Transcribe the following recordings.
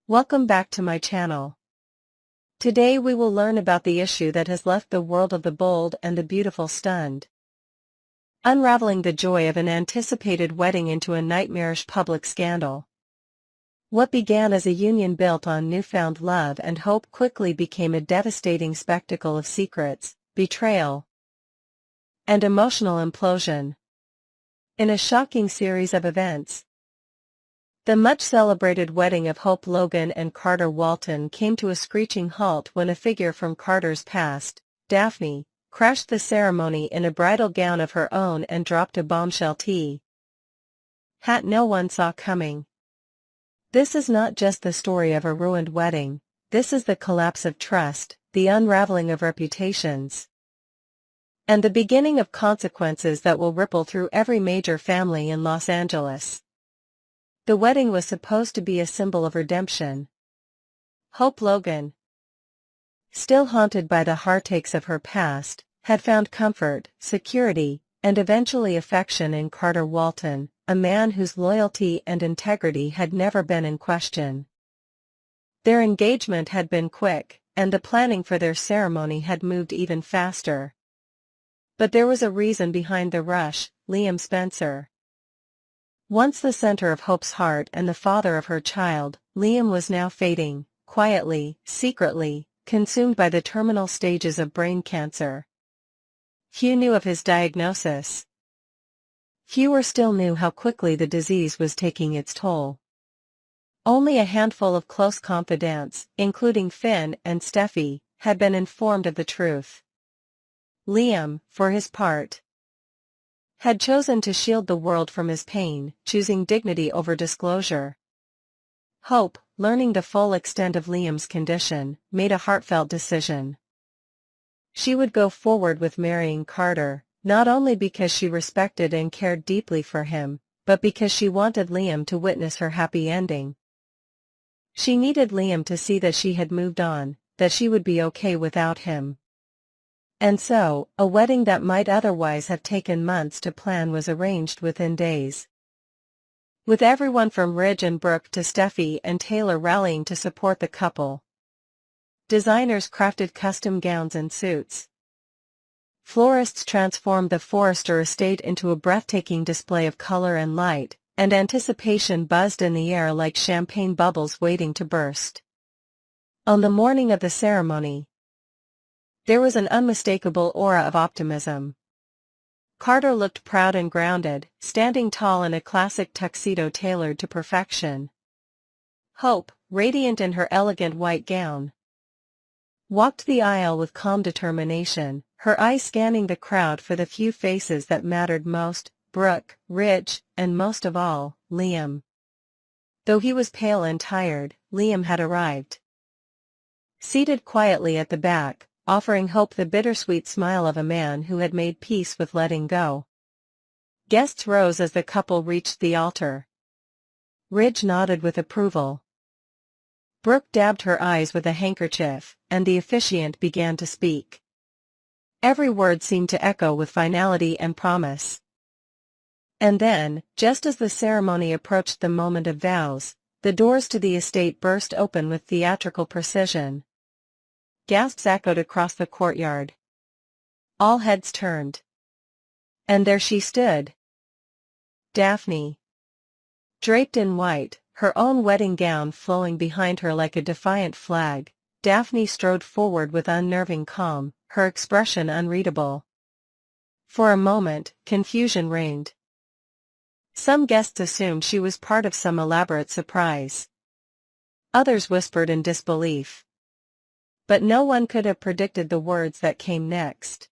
Welcome back to my channel. Today we will learn about the issue that has left the world of the bold and the beautiful stunned. Unraveling the joy of an anticipated wedding into a nightmarish public scandal. What began as a union built on newfound love and hope quickly became a devastating spectacle of secrets, betrayal, and emotional implosion. In a shocking series of events, the much-celebrated wedding of Hope Logan and Carter Walton came to a screeching halt when a figure from Carter's past, Daphne, crashed the ceremony in a bridal gown of her own and dropped a bombshell hat no one saw coming. This is not just the story of a ruined wedding, this is the collapse of trust, the unraveling of reputations, and the beginning of consequences that will ripple through every major family in Los Angeles. The wedding was supposed to be a symbol of redemption. Hope Logan, still haunted by the heartaches of her past, had found comfort, security, and eventually affection in Carter Walton, a man whose loyalty and integrity had never been in question. Their engagement had been quick, and the planning for their ceremony had moved even faster. But there was a reason behind the rush: Liam Spencer. Once the center of Hope's heart and the father of her child, Liam was now fading, quietly, secretly, consumed by the terminal stages of brain cancer. Few knew of his diagnosis. Fewer still knew how quickly the disease was taking its toll. Only a handful of close confidants, including Finn and Steffi, had been informed of the truth. Liam, for his part, had chosen to shield the world from his pain, choosing dignity over disclosure. Hope, learning the full extent of Liam's condition, made a heartfelt decision. She would go forward with marrying Carter, not only because she respected and cared deeply for him, but because she wanted Liam to witness her happy ending. She needed Liam to see that she had moved on, that she would be okay without him. And so, a wedding that might otherwise have taken months to plan was arranged within days. With everyone from Ridge and Brooke to Steffi and Taylor rallying to support the couple. Designers crafted custom gowns and suits. Florists transformed the Forrester estate into a breathtaking display of color and light, and anticipation buzzed in the air like champagne bubbles waiting to burst. On the morning of the ceremony, there was an unmistakable aura of optimism. Carter looked proud and grounded, standing tall in a classic tuxedo tailored to perfection. Hope, radiant in her elegant white gown, walked the aisle with calm determination, her eyes scanning the crowd for the few faces that mattered most: Brooke, Ridge, and most of all, Liam. Though he was pale and tired, Liam had arrived. Seated quietly at the back, offering Hope the bittersweet smile of a man who had made peace with letting go. Guests rose as the couple reached the altar. Ridge nodded with approval. Brooke dabbed her eyes with a handkerchief, and the officiant began to speak. Every word seemed to echo with finality and promise. And then, just as the ceremony approached the moment of vows, the doors to the estate burst open with theatrical precision. Gasps echoed across the courtyard. All heads turned. And there she stood. Daphne. Draped in white, her own wedding gown flowing behind her like a defiant flag, Daphne strode forward with unnerving calm, her expression unreadable. For a moment, confusion reigned. Some guests assumed she was part of some elaborate surprise. Others whispered in disbelief. But no one could have predicted the words that came next.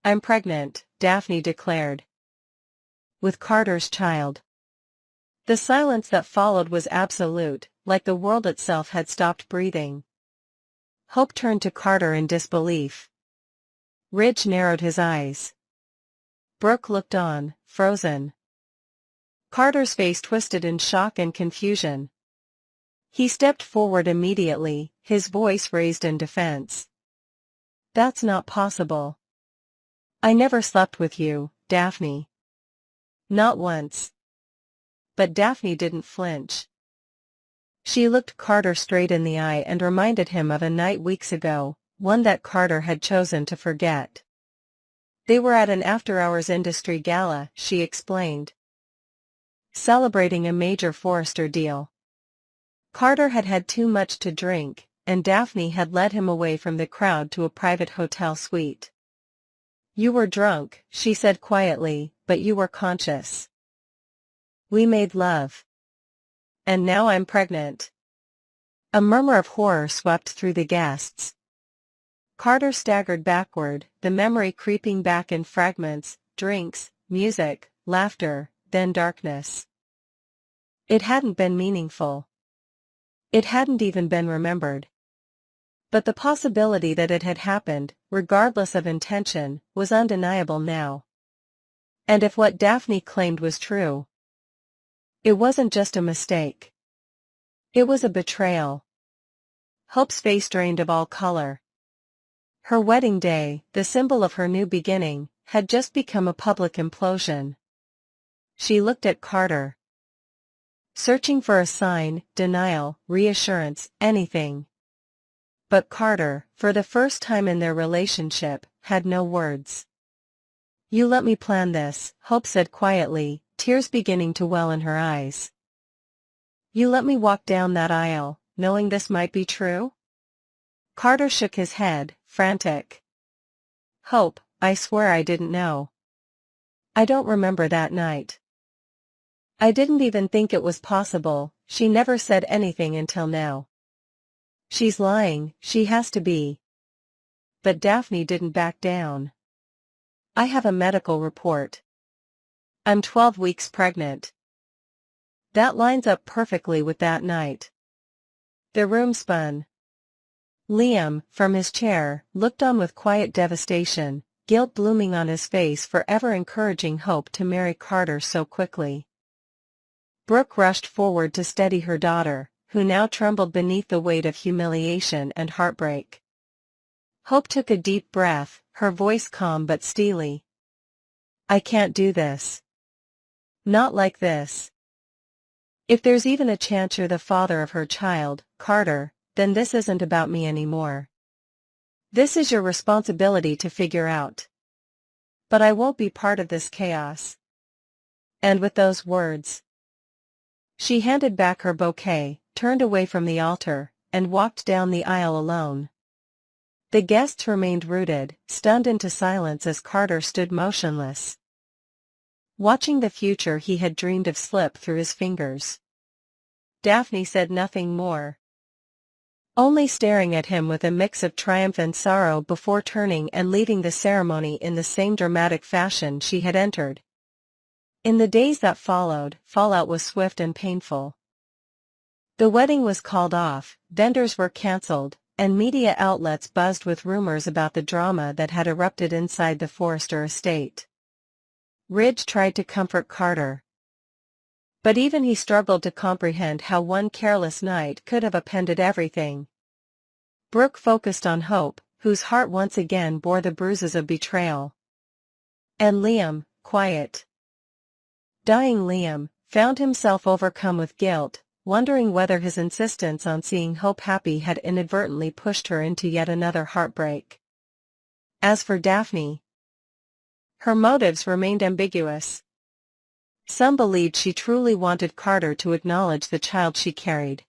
"I'm pregnant," Daphne declared. "With Carter's child." The silence that followed was absolute, like the world itself had stopped breathing. Hope turned to Carter in disbelief. Ridge narrowed his eyes. Brooke looked on, frozen. Carter's face twisted in shock and confusion. He stepped forward immediately, his voice raised in defense. "That's not possible. I never slept with you, Daphne." "Not once." But Daphne didn't flinch. She looked Carter straight in the eye and reminded him of a night weeks ago, one that Carter had chosen to forget. They were at an after-hours industry gala, she explained, celebrating a major Forrester deal. Carter had had too much to drink, and Daphne had led him away from the crowd to a private hotel suite. "You were drunk," she said quietly, "but you were conscious. We made love. And now I'm pregnant." A murmur of horror swept through the guests. Carter staggered backward, the memory creeping back in fragments: drinks, music, laughter, then darkness. It hadn't been meaningful. It hadn't even been remembered. But the possibility that it had happened, regardless of intention, was undeniable now. And if what Daphne claimed was true, it wasn't just a mistake. It was a betrayal. Hope's face drained of all color. Her wedding day, the symbol of her new beginning, had just become a public implosion. She looked at Carter, searching for a sign, denial, reassurance, anything. But Carter, for the first time in their relationship, had no words. "You let me plan this," Hope said quietly, tears beginning to well in her eyes. "You let me walk down that aisle, knowing this might be true?" Carter shook his head, frantic. "Hope, I swear I didn't know. I don't remember that night. I didn't even think it was possible." She never said anything until now. "She's lying, she has to be." But Daphne didn't back down. "I have a medical report. I'm 12 weeks pregnant." "That lines up perfectly with that night." The room spun. Liam, from his chair, looked on with quiet devastation, guilt blooming on his face for ever encouraging Hope to marry Carter so quickly. Brooke rushed forward to steady her daughter, who now trembled beneath the weight of humiliation and heartbreak. Hope took a deep breath, her voice calm but steely. "I can't do this. Not like this. If there's even a chance you're the father of her child, Carter, then this isn't about me anymore. This is your responsibility to figure out. But I won't be part of this chaos." And with those words, she handed back her bouquet, turned away from the altar, and walked down the aisle alone. The guests remained rooted, stunned into silence as Carter stood motionless, watching the future he had dreamed of slip through his fingers. Daphne said nothing more, only staring at him with a mix of triumph and sorrow before turning and leaving the ceremony in the same dramatic fashion she had entered. In the days that followed, fallout was swift and painful. The wedding was called off, vendors were cancelled, and media outlets buzzed with rumors about the drama that had erupted inside the Forrester estate. Ridge tried to comfort Carter, but even he struggled to comprehend how one careless night could have upended everything. Brooke focused on Hope, whose heart once again bore the bruises of betrayal. And Liam, quiet, dying Liam, found himself overcome with guilt, wondering whether his insistence on seeing Hope happy had inadvertently pushed her into yet another heartbreak. As for Daphne, her motives remained ambiguous. Some believed she truly wanted Carter to acknowledge the child she carried.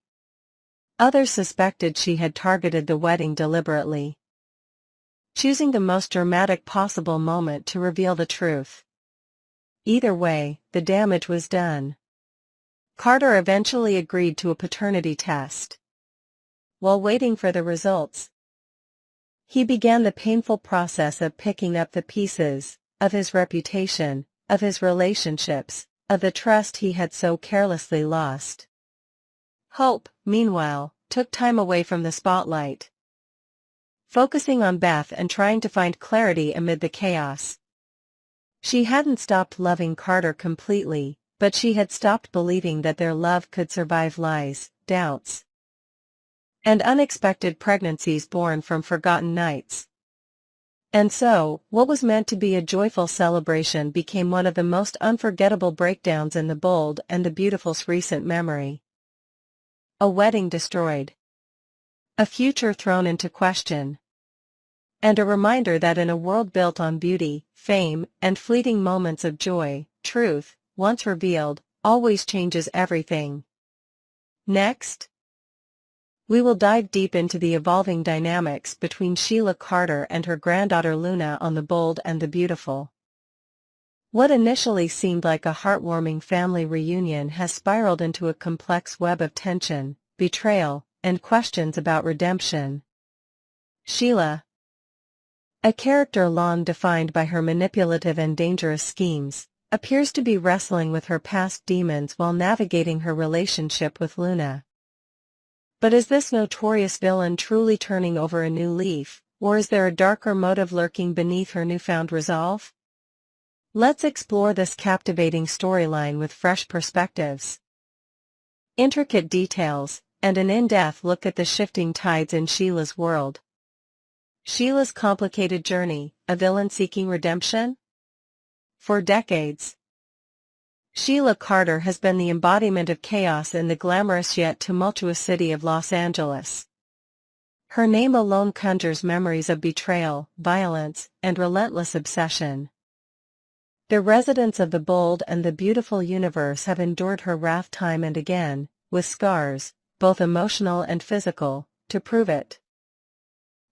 Others suspected she had targeted the wedding deliberately, choosing the most dramatic possible moment to reveal the truth. Either way, the damage was done. Carter eventually agreed to a paternity test. While waiting for the results, he began the painful process of picking up the pieces, of his reputation, of his relationships, of the trust he had so carelessly lost. Hope, meanwhile, took time away from the spotlight, focusing on Beth and trying to find clarity amid the chaos. She hadn't stopped loving Carter completely, but she had stopped believing that their love could survive lies, doubts, and unexpected pregnancies born from forgotten nights. And so, what was meant to be a joyful celebration became one of the most unforgettable breakdowns in the Bold and the Beautiful's recent memory. A wedding destroyed. A future thrown into question. And a reminder that in a world built on beauty, fame, and fleeting moments of joy, truth, once revealed, always changes everything. Next, we will dive deep into the evolving dynamics between Sheila Carter and her granddaughter Luna on The Bold and the Beautiful. What initially seemed like a heartwarming family reunion has spiraled into a complex web of tension, betrayal, and questions about redemption. Sheila, a character long defined by her manipulative and dangerous schemes, appears to be wrestling with her past demons while navigating her relationship with Luna. But is this notorious villain truly turning over a new leaf, or is there a darker motive lurking beneath her newfound resolve? Let's explore this captivating storyline with fresh perspectives, intricate details, and an in-depth look at the shifting tides in Sheila's world. Sheila's complicated journey, a villain seeking redemption? For decades, Sheila Carter has been the embodiment of chaos in the glamorous yet tumultuous city of Los Angeles. Her name alone conjures memories of betrayal, violence, and relentless obsession. The residents of the bold and the beautiful universe have endured her wrath time and again, with scars, both emotional and physical, to prove it.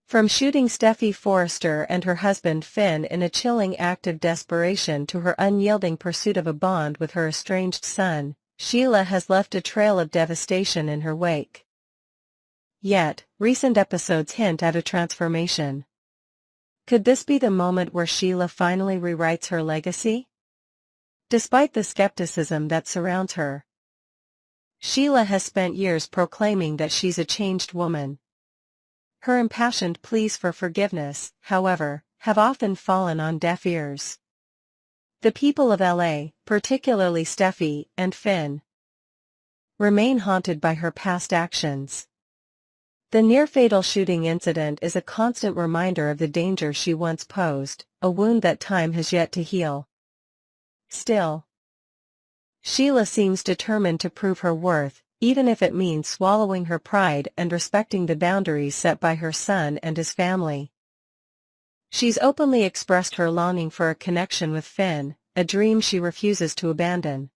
From shooting Steffi Forrester and her husband Finn in a chilling act of desperation to her unyielding pursuit of a bond with her estranged son, Sheila has left a trail of devastation in her wake. Yet, recent episodes hint at a transformation. Could this be the moment where Sheila finally rewrites her legacy? Despite the skepticism that surrounds her, Sheila has spent years proclaiming that she's a changed woman. Her impassioned pleas for forgiveness, however, have often fallen on deaf ears. The people of LA, particularly Steffi and Finn, remain haunted by her past actions. The near-fatal shooting incident is a constant reminder of the danger she once posed, a wound that time has yet to heal. Still, Sheila seems determined to prove her worth, even if it means swallowing her pride and respecting the boundaries set by her son and his family. She's openly expressed her longing for a connection with Finn, a dream she refuses to abandon.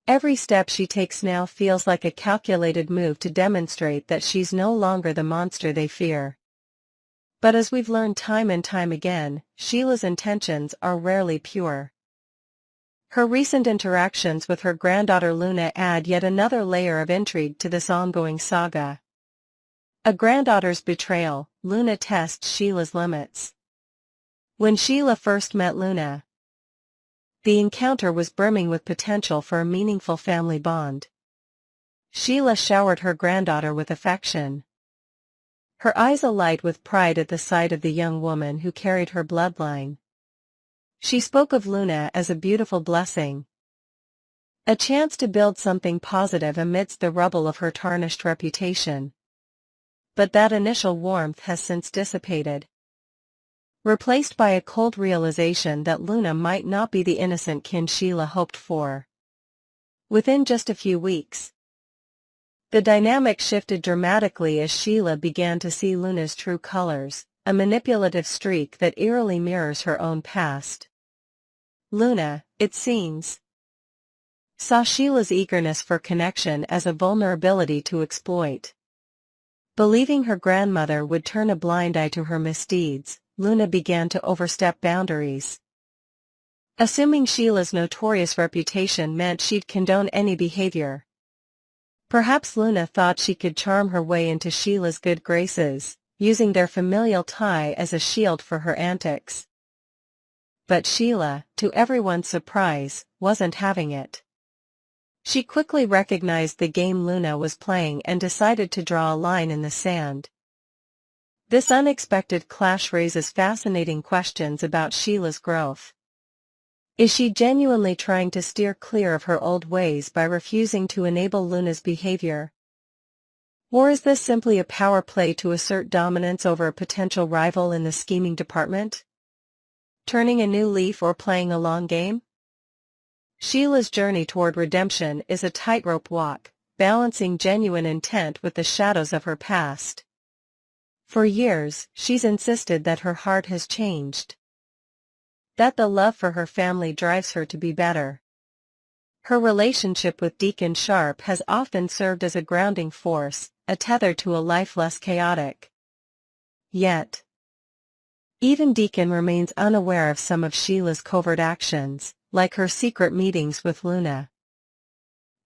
Every step she takes now feels like a calculated move to demonstrate that she's no longer the monster they fear. But as we've learned time and time again, Sheila's intentions are rarely pure. Her recent interactions with her granddaughter Luna add yet another layer of intrigue to this ongoing saga. A granddaughter's betrayal, Luna tests Sheila's limits. When Sheila first met Luna, the encounter was brimming with potential for a meaningful family bond. Sheila showered her granddaughter with affection, her eyes alight with pride at the sight of the young woman who carried her bloodline. She spoke of Luna as a beautiful blessing, a chance to build something positive amidst the rubble of her tarnished reputation. But that initial warmth has since dissipated, replaced by a cold realization that Luna might not be the innocent kin Sheila hoped for. Within just a few weeks, the dynamic shifted dramatically as Sheila began to see Luna's true colors, a manipulative streak that eerily mirrors her own past. Luna, it seems, saw Sheila's eagerness for connection as a vulnerability to exploit. Believing her grandmother would turn a blind eye to her misdeeds, Luna began to overstep boundaries. Assuming Sheila's notorious reputation meant she'd condone any behavior. Perhaps Luna thought she could charm her way into Sheila's good graces, using their familial tie as a shield for her antics. But Sheila, to everyone's surprise, wasn't having it. She quickly recognized the game Luna was playing and decided to draw a line in the sand. This unexpected clash raises fascinating questions about Sheila's growth. Is she genuinely trying to steer clear of her old ways by refusing to enable Luna's behavior? Or is this simply a power play to assert dominance over a potential rival in the scheming department? Turning a new leaf or playing a long game? Sheila's journey toward redemption is a tightrope walk, balancing genuine intent with the shadows of her past. For years, she's insisted that her heart has changed. That the love for her family drives her to be better. Her relationship with Deacon Sharp has often served as a grounding force, a tether to a life less chaotic. Yet, even Deacon remains unaware of some of Sheila's covert actions, like her secret meetings with Luna.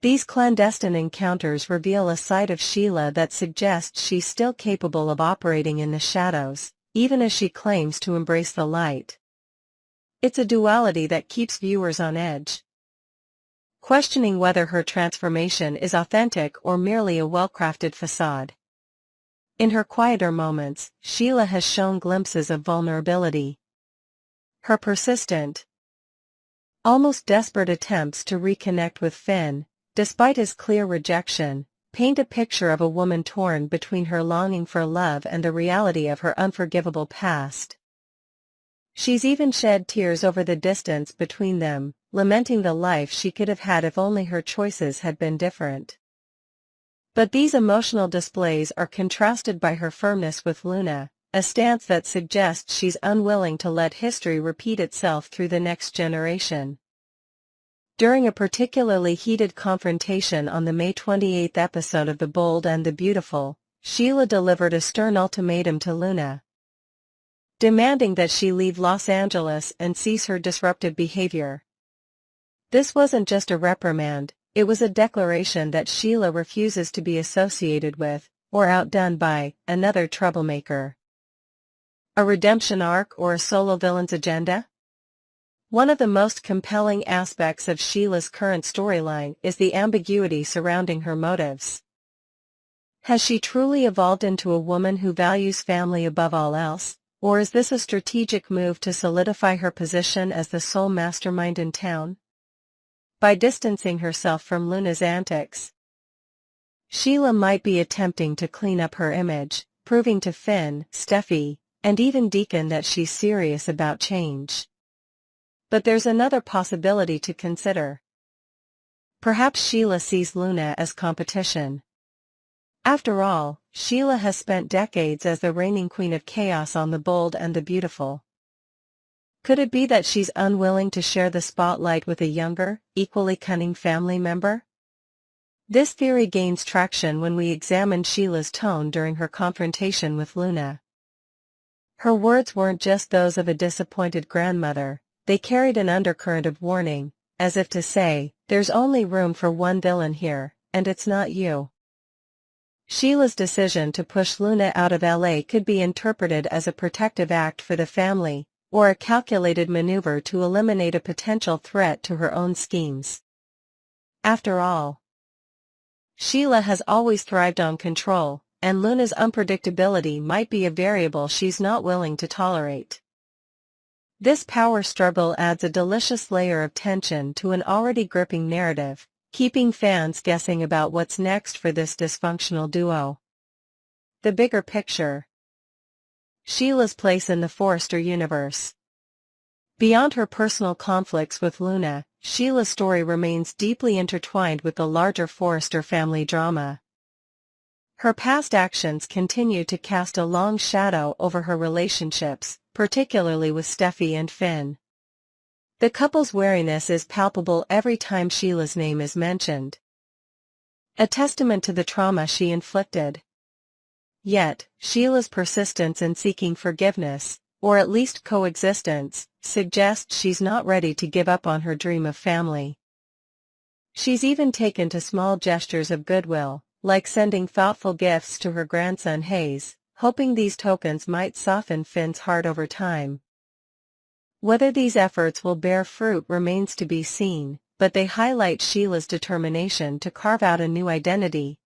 These clandestine encounters reveal a side of Sheila that suggests she's still capable of operating in the shadows, even as she claims to embrace the light. It's a duality that keeps viewers on edge, questioning whether her transformation is authentic or merely a well-crafted facade. In her quieter moments, Sheila has shown glimpses of vulnerability. Her persistent, almost desperate attempts to reconnect with Finn, despite his clear rejection, paint a picture of a woman torn between her longing for love and the reality of her unforgivable past. She's even shed tears over the distance between them, lamenting the life she could have had if only her choices had been different. But these emotional displays are contrasted by her firmness with Luna, a stance that suggests she's unwilling to let history repeat itself through the next generation. During a particularly heated confrontation on the May 28 episode of The Bold and the Beautiful, Sheila delivered a stern ultimatum to Luna, demanding that she leave Los Angeles and cease her disruptive behavior. This wasn't just a reprimand, it was a declaration that Sheila refuses to be associated with, or outdone by, another troublemaker. A redemption arc or a solo villain's agenda? One of the most compelling aspects of Sheila's current storyline is the ambiguity surrounding her motives. Has she truly evolved into a woman who values family above all else? Or is this a strategic move to solidify her position as the sole mastermind in town? By distancing herself from Luna's antics, Sheila might be attempting to clean up her image, proving to Finn, Steffi, and even Deacon that she's serious about change. But there's another possibility to consider. Perhaps Sheila sees Luna as competition. After all, Sheila has spent decades as the reigning queen of chaos on The Bold and the Beautiful. Could it be that she's unwilling to share the spotlight with a younger, equally cunning family member? This theory gains traction when we examine Sheila's tone during her confrontation with Luna. Her words weren't just those of a disappointed grandmother, they carried an undercurrent of warning, as if to say, there's only room for one villain here, and it's not you. Sheila's decision to push Luna out of LA could be interpreted as a protective act for the family, or a calculated maneuver to eliminate a potential threat to her own schemes. After all, Sheila has always thrived on control, and Luna's unpredictability might be a variable she's not willing to tolerate. This power struggle adds a delicious layer of tension to an already gripping narrative, keeping fans guessing about what's next for this dysfunctional duo. The bigger picture. Sheila's place in the Forrester universe. Beyond her personal conflicts with Luna, Sheila's story remains deeply intertwined with the larger Forrester family drama. Her past actions continue to cast a long shadow over her relationships, particularly with Steffi and Finn. The couple's wariness is palpable every time Sheila's name is mentioned, a testament to the trauma she inflicted. Yet, Sheila's persistence in seeking forgiveness, or at least coexistence, suggests she's not ready to give up on her dream of family. She's even taken to small gestures of goodwill, like sending thoughtful gifts to her grandson Hayes, hoping these tokens might soften Finn's heart over time. Whether these efforts will bear fruit remains to be seen, but they highlight Sheila's determination to carve out a new identity.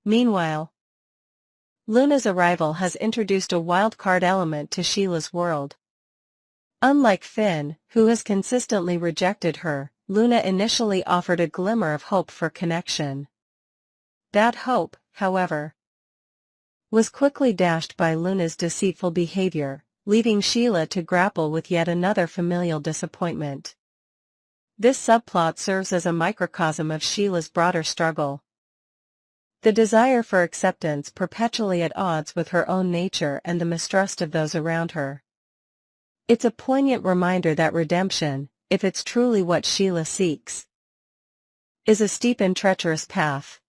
Meanwhile, Luna's arrival has introduced a wild-card element to Sheila's world. Unlike Finn, who has consistently rejected her, Luna initially offered a glimmer of hope for connection. That hope, however, was quickly dashed by Luna's deceitful behavior, leaving Sheila to grapple with yet another familial disappointment. This subplot serves as a microcosm of Sheila's broader struggle. The desire for acceptance perpetually at odds with her own nature and the mistrust of those around her. It's a poignant reminder that redemption, if it's truly what Sheila seeks, is a steep and treacherous path.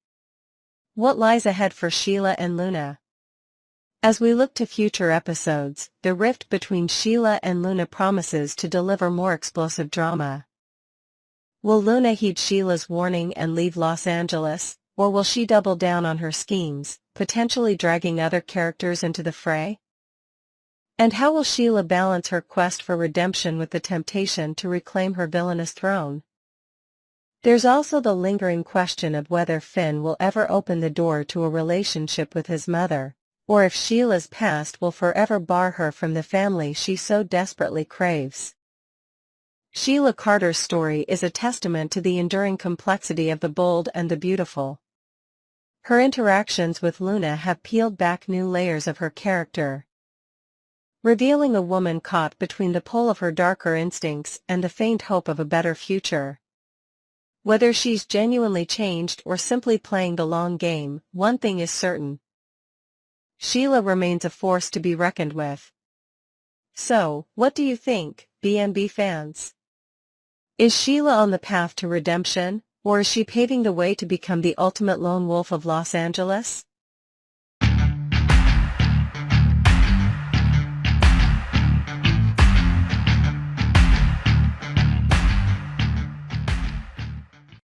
What lies ahead for Sheila and Luna? As we look to future episodes, the rift between Sheila and Luna promises to deliver more explosive drama. Will Luna heed Sheila's warning and leave Los Angeles, or will she double down on her schemes, potentially dragging other characters into the fray? And how will Sheila balance her quest for redemption with the temptation to reclaim her villainous throne? There's also the lingering question of whether Finn will ever open the door to a relationship with his mother, or if Sheila's past will forever bar her from the family she so desperately craves. Sheila Carter's story is a testament to the enduring complexity of the bold and the beautiful. Her interactions with Luna have peeled back new layers of her character, revealing a woman caught between the pull of her darker instincts and the faint hope of a better future. Whether she's genuinely changed or simply playing the long game, one thing is certain: Sheila remains a force to be reckoned with. So, what do you think, BNB fans? Is Sheila on the path to redemption, or is she paving the way to become the ultimate lone wolf of Los Angeles?